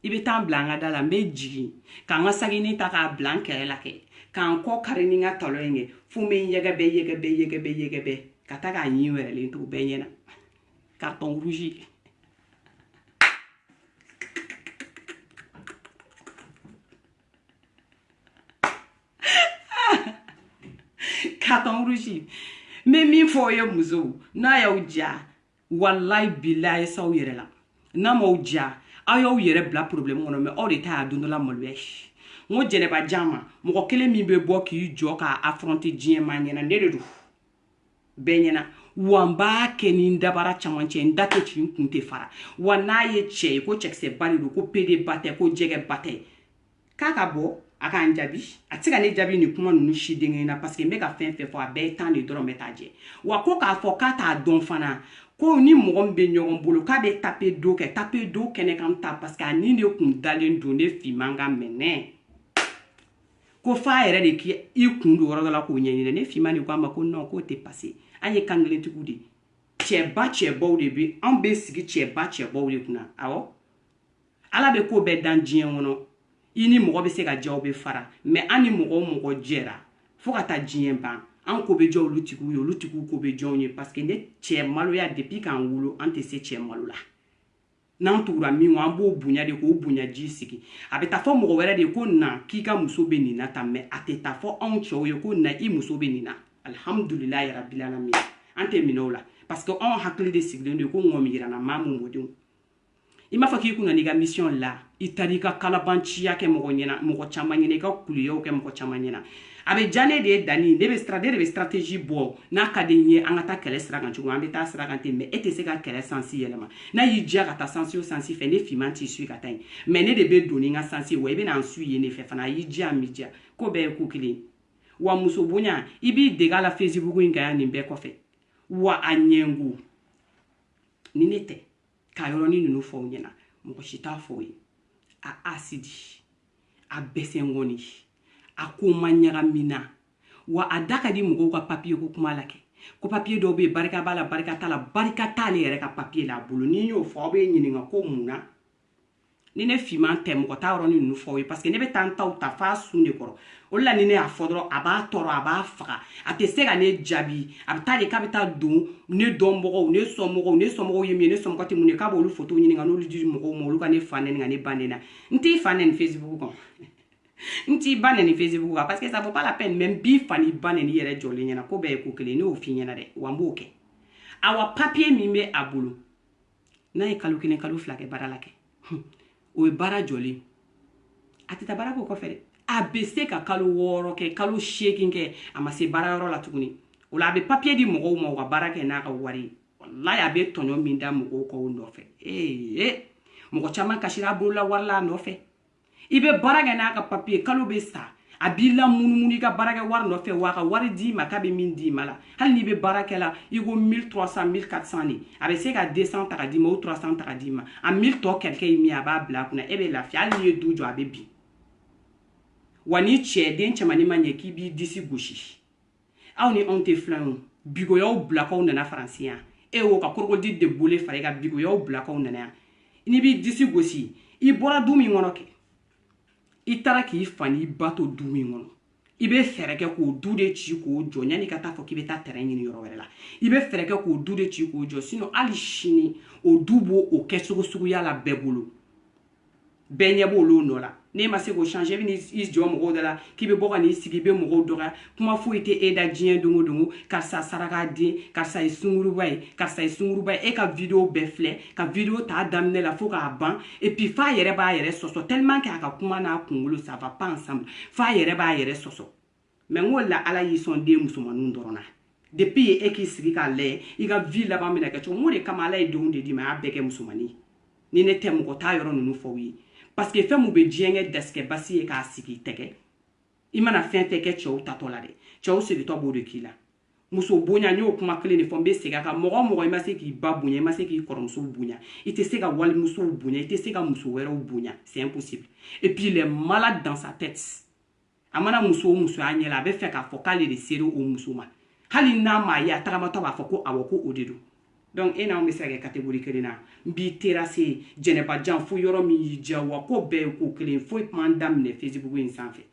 i bɛ taa n bila an ka da la n bɛ jigin k'an ka sagini ta k'a bila n kɛrɛ la kɛ k'an kɔ kari ni n ka talon in kɛ fo n bɛ n yɛgɛbɛ ka taa k'a ɲin wɛrɛlen to bɛɛ ɲɛna carton rouge carton rouge mais min fɔ ye musow n'a y'aw ja wallahi billahi s'aw yɛrɛ la n'a m'aw ja aw y'aw yɛrɛ bila problème kɔnɔ mais aw de ta y'a don dɔ la maloya n ko Jɛnɛba ma mɔgɔ kelen min bɛ bɔ k'i jɔ k'a affronter diɲɛ maa ɲɛna ne de don bɛɛ ɲɛna wa n b'a kɛ ni n dabara camancɛ n da tɛ ci n kun tɛ fara wa n'a ye cɛ ye ko cɛkisɛba de don ko PD ba tɛ ko jɛgɛ ba tɛ k'a ka bɔ a k'an jaabi a tɛ se ka ne jaabi ni kuma ninnu si denkɛ na parce que n bɛ ka fɛn fɛn fɔ a bɛɛ ye temps de dɔrɔn bɛ taa jɛ wa ko k'a fɔ k'a t'a dɔn fana ko ni mɔgɔ min bɛ ɲɔgɔn bolo k'a bɛ taper do kɛnɛ kan ta parce que a ni de kun dalen don ne finman ka mɛnɛ ko f'a yɛrɛ de k'i kun don yɔrɔ dɔ la k'o ɲɛɲini ne finman de ko a ma ko non k'o tɛ passer an ye kan kelentigiw de cɛbaw de bɛ an bɛ sigi cɛbaw de kunna awɔ ala bɛ ko bɛɛ dan diɲɛ kɔnɔ i ni mɔgɔ bɛ se ka jɛ aw bɛ fara mais an ni mɔgɔ jɛra fo ka taa diɲɛ ban an ko bɛ jɔ olu tigiw ye olu tigiw ko bɛ jɔnw ye parce que ne cɛ maloya depuis k'an wolo an tɛ se cɛ malo la n'an tugura min an b'o bonya de k'o bonya ji sigi a bɛ taa fɔ mɔgɔ wɛrɛ de ko na k'i ka muso bɛ nin na tan mais a tɛ taa fɔ anw cɛw ye ko na i muso bɛ nin na alhamdulilayi rabbil alamin an tɛ minɛ o la parce que anw hakili de sigilen don ko ŋɔmi yirana maa mun mɔdenw i m'a fɔ k'i kunna n'i ka mission la i taara i ka kalabanciya kɛ mɔgɔ caman ɲɛna i ka kuliyaw kɛ mɔgɔ caman ɲɛna a bɛ ja ne de ye danni ne de bɛ stratégie bɔ n'a ka di n ye an ka taa kɛlɛ sira kan cogo an bɛ taa sira kan ten mais e tɛ se ka kɛlɛ sansi yɛlɛma n'a y'i diya ka taa sansi o sansi fɛ ne finman t'i suit ka taa yen mais ne de bɛ don ni n ka sansi wa i bɛ na n suit yen ne fɛ fana a y'i diya a m'i diya ko bɛɛ ye ko kelen wa muso bonya i b'i dege a la Facebook in kan yan nin bɛɛ kɔfɛ wa a ɲɛngo ni ne tɛ ka yɔrɔnin ninnu fɔ aw ɲɛna mɔgɔ si t'a fɔ ye a asidi a bɛsɛngɔni a ko ma ɲagamina wa a da ka di mɔgɔw ka papier ko kuma la kɛ ko papier dɔw bɛ barika b'a la barika t'a la barika t'ale yɛrɛ ka papier la a bolo ni y'o fɔ aw bɛ ɲininka ko mun na ni ne finman tɛ mɔgɔ t'a yɔrɔnin ninnu fɔ ye parce que ne bɛ taa n taw ta f'a sun de kɔrɔ o la ni ne y'a fɔ dɔrɔn a b'a tɔɔrɔ a b'a faga a tɛ se ka ne jaabi a bɛ taa de k'a bɛ taa don ne dɔnbagaw ne somɔgɔw ye min ye ne somɔgɔ tɛ mun ye k'a b'olu photo ɲini ka n'olu di mɔgɔw ma olu ka ne fa nɛni ka ne ba nɛni n t'i fa nɛni Facebook kan n t'i ba nɛni Facebook kan parce que ça vaut pas la peine mais n b'i fa ni ba nɛni yɛrɛ jɔlen ɲɛna ko bɛɛ ye ko kelen ne y'o f'i ɲɛna dɛ wa n b'o kɛ awa papier min bɛ a bolo n'a ye kalo kelen kalo fila kɛ baara la kɛ o ye baara jɔlen a tɛ taa baara k'o kɔfɛ dɛ a bɛ se ka kalo 6 kɛ kalo 8 kɛ a ma se baara yɔrɔ la tuguni o la a bɛ papier di mɔgɔw ma u ka baara kɛ n'a ka wari wallahi a bɛ tɔɲɔ min da mɔgɔw kan o nɔfɛ mɔgɔ caman kasira a bolo la wari la a nɔfɛ i bɛ baara kɛ n'a ka papier kalo bɛ sa a b'i la munumunu i ka baarakɛ wari nɔfɛ wa a ka wari d'i ma k'a bɛ min d'i ma la hali n'i bɛ baara kɛ la i ko 1300 1400 de a bɛ se ka 200 ta ka d'i ma ou 300 ta ka d'i ma a 1000 tɔ kɛlɛkɛ ye min a b'a bila a kunna e bɛ lafiya hali n'i ye du jɔ a bɛ bin wa ni cɛ den cɛmannin ma ɲɛ k'i b'i disi gosi aw ni anw tɛ filan o bigoyaw bilakaw nana faransi yan e y'o ka korokoji de bole fara i ka bigoyaw bilakaw nana yan n'i b'i disi gosi i bɔra du min kɔnɔ kɛ i taara k'i fa n'i ba to du min kɔnɔ i bɛ fɛɛrɛ kɛ k'o du de ci k'o jɔ yanni ka taa fɔ k'i bɛ taa terrain ɲini yɔrɔ wɛrɛ la i bɛ fɛɛrɛ kɛ k'o du de ci k'o jɔ sinon hali sini o du b'o o kɛcogo suguya la bɛɛ bolo bɛɛ ɲɛ b'olu nɔ la n'e ma se k'o changer i bɛ n'i jɔ mɔgɔw da la k'i bɛ bɔ ka n'i sigi i bɛ mɔgɔw dɔgɔya kuma foyi tɛ e da diɲɛ don o don karisa saraka den karisa ye sunguruba ye karisa ye sunguruba ye e ka video bɛɛ filɛ ka video t'a daminɛ la fo k'a ban et puis f'a yɛrɛ b'a yɛrɛ sɔsɔ tellement que a ka kuma n'a kunkolo ça va pas ensemble f'a yɛrɛ b'a yɛrɛ sɔsɔ mais n ko la ala y'i sɔn den musomaninw dɔrɔn na depuis e k'i sigi k'a lajɛ i ka vie laban bɛna kɛ cogo n ko de kama ala ye denw de d'i ma a y'a bɛɛ kɛ musomanin ni ne tɛ mɔgɔ t'a yɔrɔ ninnu fɔ u ye parce que fɛn mun bɛ diɲɛ dɛsɛ basi ye k'a sigi tɛgɛ i mana fɛn fɛn kɛ cɛw tatɔ la dɛ cɛw segitɔ b'o de k'i la muso bonya n y'o kuma kelen de fɔ n bɛ segin a kan mɔgɔ o mɔgɔ i ma se k'i ba bonya i ma se k'i kɔrɔmuso bonya i tɛ se ka walimusow bonya i tɛ se ka muso wɛrɛw bonya c'est impossible et puis il est malade dans sa tête a mana muso o muso y'a ɲɛ la a bɛ fɛ k'a fɔ k'ale de sera o muso ma hali n'a m'a ye a tagamatɔ b'a fɔ ko awɔ ko o de don donc e n'anw bɛ se ka kɛ catégorie kelen na n b'i terrasser jɛnɛbajan fo yɔrɔ min y'i diya wa ko bɛɛ ye ko kelen foyi kuma n daminɛ Facebook in sanfɛ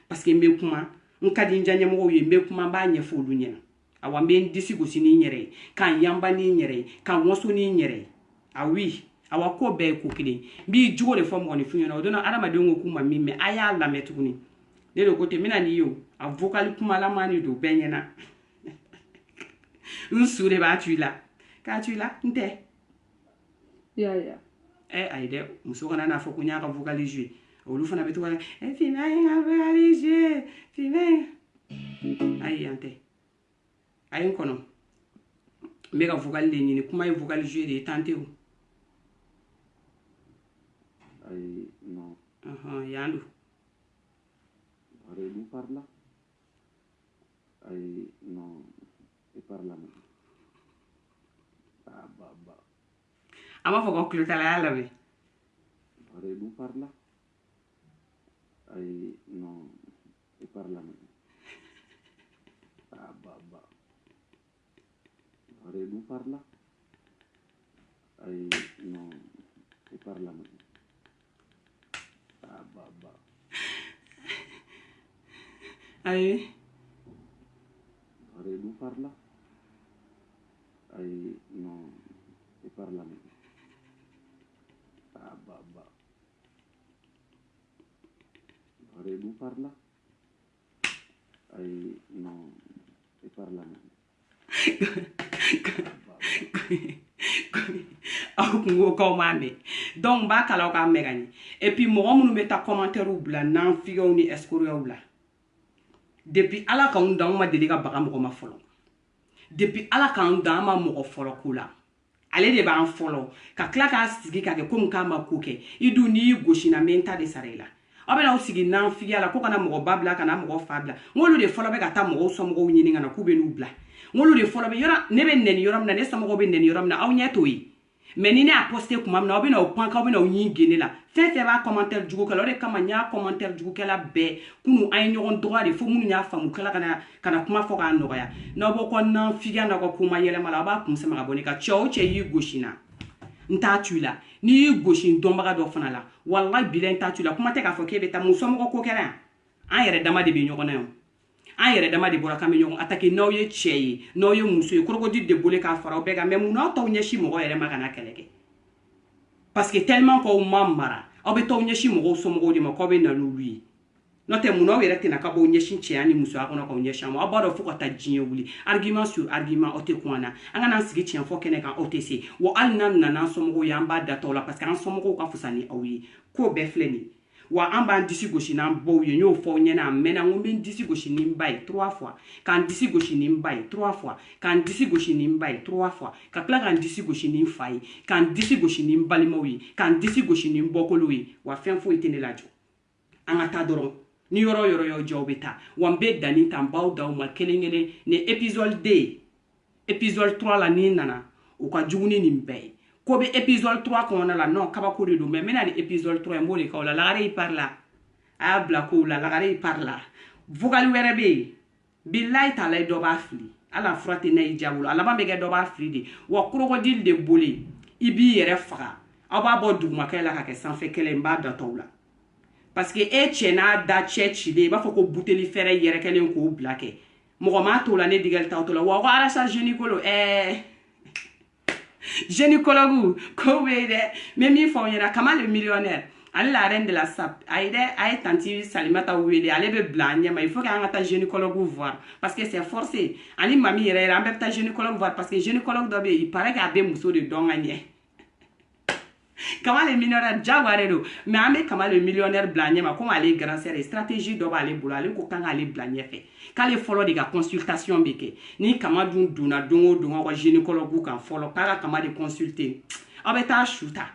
parce que n bɛ kuma n ka di n diya ɲɛmɔgɔw ye n bɛ kuma n b'a ɲɛfɔ olu ɲɛna awa n bɛ n disi gosi ni n yɛrɛ ye k'an yanba ni n yɛrɛ ye k'an waso ni n yɛrɛ ye ah oui awa ko bɛɛ ye ko kelen n b'i jogo de fɔ mɔgɔninfin ɲɛna o don adamadenw ko k'u ma min mɛn a y'a lamɛn tuguni ne de ko ten n bɛna n'i ye o a vocal kumalaman de don bɛɛ ɲɛna n su de b'a tu i la k'a tu i la n tɛ ayi dɛ muso kana n'a fɔ ko n y'a ka vocal jouer olu fana bɛ to ka Fina ye n ka vocal jouer Fina ayi yan tɛ a ye n kɔnɔ n bɛ ka vocal de ɲini kuma ye vocal jouer de ye tan tɛ o ayi non yan don Arrêtez par là. Aïe, non, et par là. Ah, bah. A m'a fɔ ko tulo tala y'a lamɛn Arrêtez par là. Aïe, non, et par là. Ah, bah. Arrêtez par là. Aïe, non, et par là. Ah, bah. ayi Arrêtez par là. Aïe, non, et par là. Ah, bah. Arrêtez par là. Aïe, non, et par là. aw kungo k'aw m'a mɛn donc n b'a kalaw k'a mɛn ka ɲɛ et puis mɔgɔ minnu bɛ taa commentaire bila n'an figaw ni escroquew la depuis ala k'anw dan anw ma deli ka baga mɔgɔ ma fɔlɔ depuis ala k'anw dan an ma mɔgɔ fɔlɔ ko la ale de b'an fɔlɔ ka tila k'a sigi k'a kɛ komi k'a ma ko kɛ i dun n'i gosi na n ta de sara i la aw bɛna aw sigi n'an figiya la ko kana mɔgɔ ba bila kana mɔgɔ fa bila n k'olu de fɔlɔ bɛ ka taa mɔgɔw somɔgɔw ɲini ka na k'u bɛ n'u bila n k'olu de fɔlɔ bɛ yɔrɔ ne bɛ nɛni yɔrɔ min na ne somɔgɔw bɛ nɛni yɔrɔ min na aw ɲɛ t'o ye mais ni ne y'a posté kuma min na aw bɛna o pan k'aw bɛna o ɲin gene la fɛn fɛn b'a commentaire jugu kɛ la o de kama n y'a commentaire jugukɛla bɛɛ kunun an ye ɲɔgɔn dɔgɔya de fo minnu y'a faamu kila kana kuma fɔ k'a nɔgɔya n'aw bɔ kɔ n'an figiya n'aw ka kuma yɛlɛma la aw b'a kun sama ka bɔ ne ka cɛ o cɛ y'i gosi na n t'a tu i la n'i y'i gosi n dɔnbaga dɔ fana la wallahi bilahi n t'a tu i la kuma tɛ k'a fɔ k'e bɛ taa musomɔgɔ ko kɛra yan an yɛrɛ dama de bɛ ɲɔgɔn na yan an yɛrɛ dama de bɔra k'an bɛ ɲɔgɔn attaquer n'aw ye cɛ ye n'aw ye muso ye krokodil de bole k'a fara aw bɛɛ kan mais mun n'aw t'aw ɲɛsin mɔgɔ yɛrɛ ma ka na kɛlɛ kɛ parce que tellement k'aw ma mara aw bɛ t'aw ɲɛsin mɔgɔw somɔgɔw de ma k'aw bɛ na n'olu ye n'o tɛ mun n'aw yɛrɛ tɛna k'a b'aw ɲɛsin cɛya ni musoya kɔnɔ k'aw ɲɛsin a ma aw b'a dɔn fo ka taa diɲɛ wuli argument sur argument aw tɛ kun an na an kana an sigi tiɲɛ fɔ kɛnɛ kan aw tɛ se wa hali n'an nana an somɔgɔw ye an b'a da t'aw la parce que an somɔgɔw ka fisa ni aw ye k'o bɛɛ filɛ nin ye wa an b'an disi gosi n'an baw ye n y'o fɔ aw ɲɛna a mɛnna n ko n bɛ n disi gosi ni n ba ye 3 fois k'an disi gosi ni n ba ye 3 fois k'an disi gosi ni n ba ye 3 fois ka tila k'an disi gosi ni n fa ye k'an disi gosi ni n balimaw ye k'an disi gosi ni n bɔkolow ye wa fɛn foyi tɛ ne lajɔ an ka taa dɔrɔn ni yoro yo jobeta wambe dani tambao da uma kelengele ne épisode 2 épisode 3 la ni nana o ka juguni ni mbe ko be épisode 3 ko na la non kaba ko do mais mena ni épisode 3 mo le ka la lagare il parla a blako la lagare il parla vocal were be billahi ta lay do ba fli ala frate na ijabulo ala ba mege do ba fli de wa crocodile de bolé ibi yere faga aba bo duguma kala ka ke sanfé kele mba da tawla parce que e chena da chechile ba foko bouteille fere yere kelen ko blake mo ma to la ne digal ta to la wa ara sa gynécolo gynécologue ko wede même il faut yera kama le millionnaire ale la reine de la sap aide tanti Salimata wele ale be blanya mais il faut qu'un ta gynécologue voir parce que c'est forcé ani mami yera ambe ta gynécologue voir parce que gynécologue dobe il paraît qu'il a be muso de donganye kama le millionnaire jaguarero mais ambe kama le millionnaire blanya ma comme ale grand sœur stratégie dobe ale bula ale ko kan ale blanya fait kale follow de consultation beke ni kama duna dongo ko gynécologue kan follow kama de consulter abeta chuta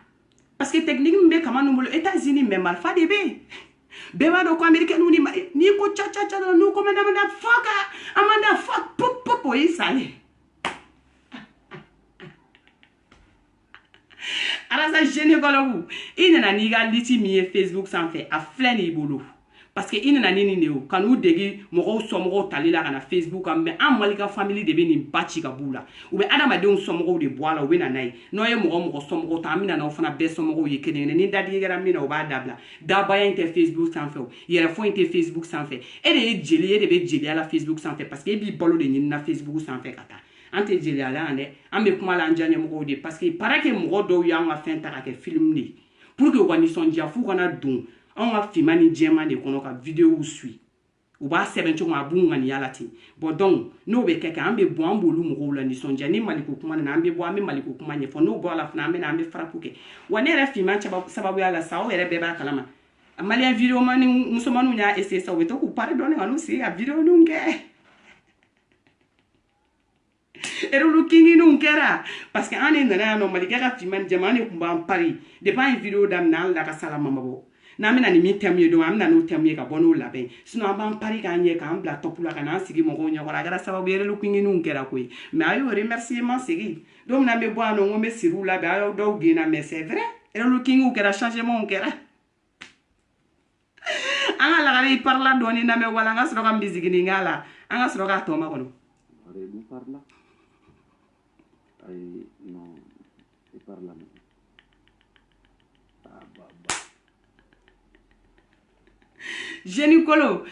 parce que technique mbe kama numbolo États-Unis même alpha de be beba do ko américain ni ko cha no ko manda fuck amanda fuck pop isale ala sa gynécologue ina ni ga liti mi Facebook sans fait a fleni bolo parce que ina nini ne o kanu degi mogo somogo talila kana Facebook mais en malika family de be ni bachi ka bula ou be adama de somogo de boala ou be na nay no ye mogo somogo ta mina na fana be somogo ye kene ni dadi gara mina o ba dabla da baya inte Facebook sans fait yere fo inte Facebook sans fait e de jeli e de be jeli ala Facebook sans fait parce que bi bolo de ni na Facebook sans fait kata ante jeli ala ande ambe kuma la njane mogo de parce que para que mogo do yanga fin ta ka film ni pour que wani sonja fu kana dun on va filmer ni diamant de kono ka vidéo suit ou ba seben choma bunga ni yalati bo donc no be keke ambe bo ambolu mo la ni sonja ni maliko kuma na ambe bo ambe maliko kuma ni fo no bo la fna ambe na ambe frapuke wane re filmer sababu yala sawo ere beba kalama amali video mani musomanu nya ese sawo to ku pare doni anu si a video nunge ero looking nunkera parce que ane na no malika ka filmer jamani kumba pari de pas une vidéo dam na la ka sala mamabo na mina ni mi temye do amna no temye ka bono laben sino am pari ka nye ka ambla topula kana sigi mo go nyora gara sababu yere looking nunkera ko mais ayo remerciement sigi do na me boano ngome siru la ba ayo do gena mais c'est vrai ero looking ukera changement ukera anga la gari parla doni na me wala nga sro ka musique ni ngala anga sro ka to ma kono parla ay no e parla gynécologue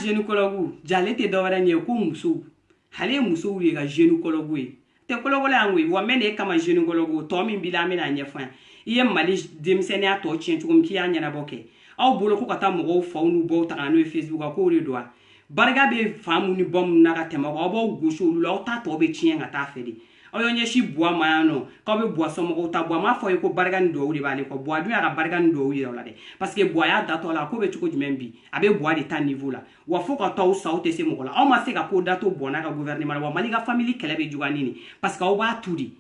gynécologue jale te dawara nye ko muso hale muso wi ga gynécologue te kologo la ngwe wa mene kama gynécologue to min bila mina nya fa iye mali demsene ato chenchu kum ki anya na boke aw bolo ko kata mo fa unu bo ta no Facebook ko re doa barga be famu ni bom na ka tema ko bo gusho lu la ta to be chenga ta fedi ayo nye shi boa mayano ka be boa somo ko ta boa ma fo ko barga ndo uri bale ko boa du ya barga ndo uri la de parce que boa ya dato la ko be chuko jumembi abe boa de ta niveau la wa fo ka to sa o te se mo la o ma se ka ko dato boa na ka gouvernement wa mali ka family kele be juganini parce que o ba tudi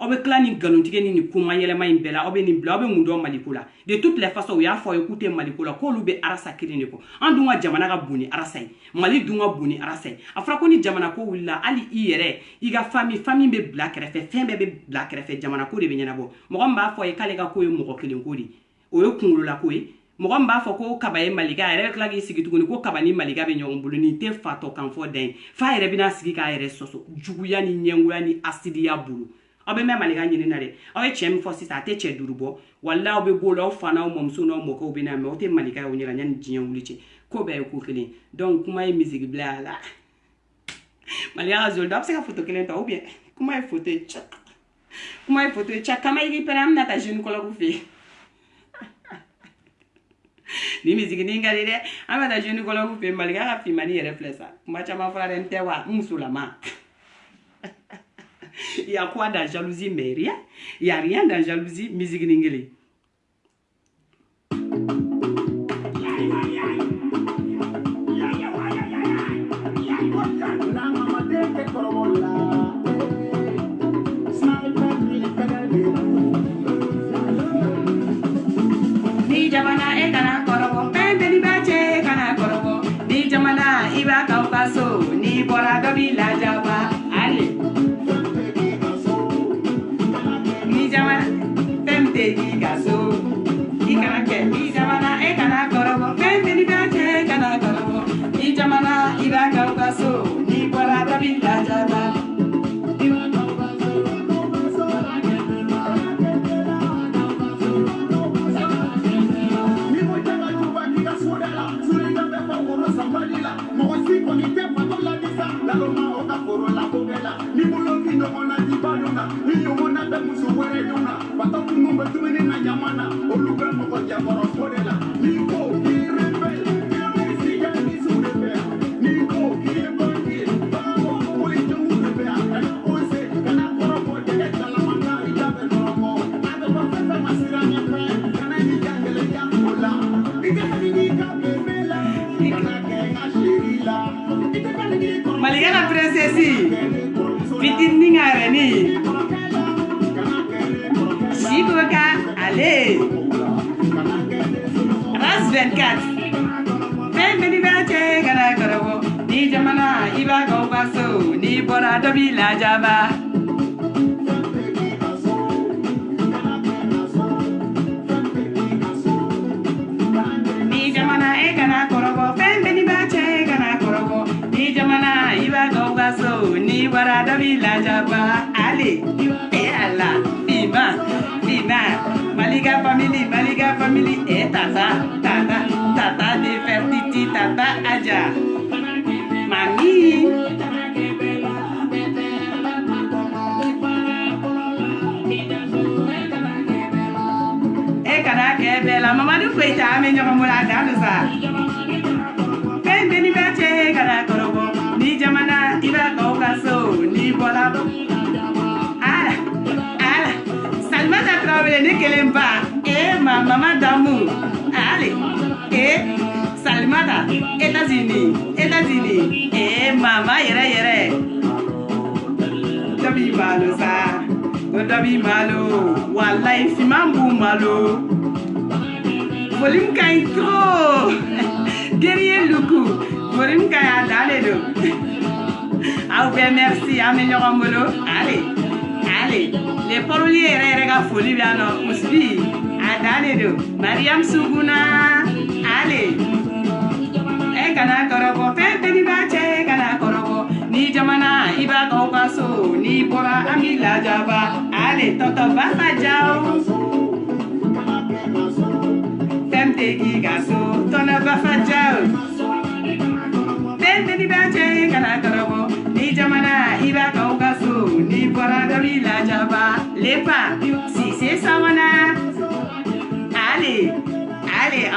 o be klani galontige ni kuma yelema imbela o be ni bla o be mundo malikula de toutes les façons ya fo écouter malikula ko lu be arasa kirine ko andunga jamana ka buni arasai mali dunga buni arasai afra ko ni jamana ko willa ali iyere iga famille be black refe fembe be black refe jamana ko de be nyanabo mo gamba fo e kale ka ko e mo ko kilen ko di o yo kungulo la ko e mo gamba fo ko kabaye malika ere klagi sigi tuguni ko kabani malika be nyong bulu ni te fato kan fo den fa ere bina sigi ka ere soso juguya ni nyenguya ni asidiya bulu abe me malika nyini na de awe chem fo sita te che durubo walla obe bolo fana o momso no mo ko be na me o te malika o nyira nyan jiyan wuliche ko be ko kelen donc kuma e musique bla la malika azol da pse ka photo kelen ta ou bien kuma e photo chak kuma e photo chak kama igi peram na ta jeune ko la ku fi ni musique ni ngari de ama ta jeune ko la ku fi malika ka fi mani reflexa kuma chama frère ntewa musulama. Il y a quoi dans jalousie, mais rien. Il n'y a rien dans jalousie, musique n'ingélé. Ni jabana e kana korobo, pembe ni bache kana korobo. ni bora do village ba allez ni jamana femte gigaso ikana ke ni jamana e kana korobo femte ni bache kana korobo ni jamana ira kaukaso ni bora do village ba Maligana princesse Fitin ningareni Shigoka allez Ras 24 Femini bache kana korobo ni jamana iba go baso ni bora do village ba ni jamana e kana korobo femini bache kana korobo ni jamana iba go baso ni bora do village ba allez et Allah viva viva Maliga family et tata de fertiti tata aja mami e kana ke bela mama du koita me nyoko mura dalu sa pende ni bache kana korobo ni jamana iba ko kaso ni bola ala Salmata Traoré ne kelemba ma maman d'amour allez Salmata États-Unis mama yere Dabi malo sa Dabi malo wallahi fimambu malo volume kay trop derrière le coup volume kay adale do merci améliorons molo allez les paroliers rega folie bien musbi adane do Mariam Suguna allez kana korobo fete ni bache kana korobo ni jamana iba kaukaso ni bora amila jaba allez toto basa jao fete gigaso tona basa jao fete ni bache kana korobo ni jamana iba kaukaso ni bora amila jaba lepa si c'est ça wana allez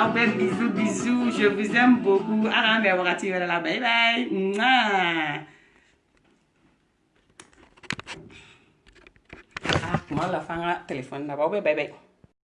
Albert, bisous, je vous aime beaucoup. Bye bye. Comment la fin téléphone là-bas? Bye bye.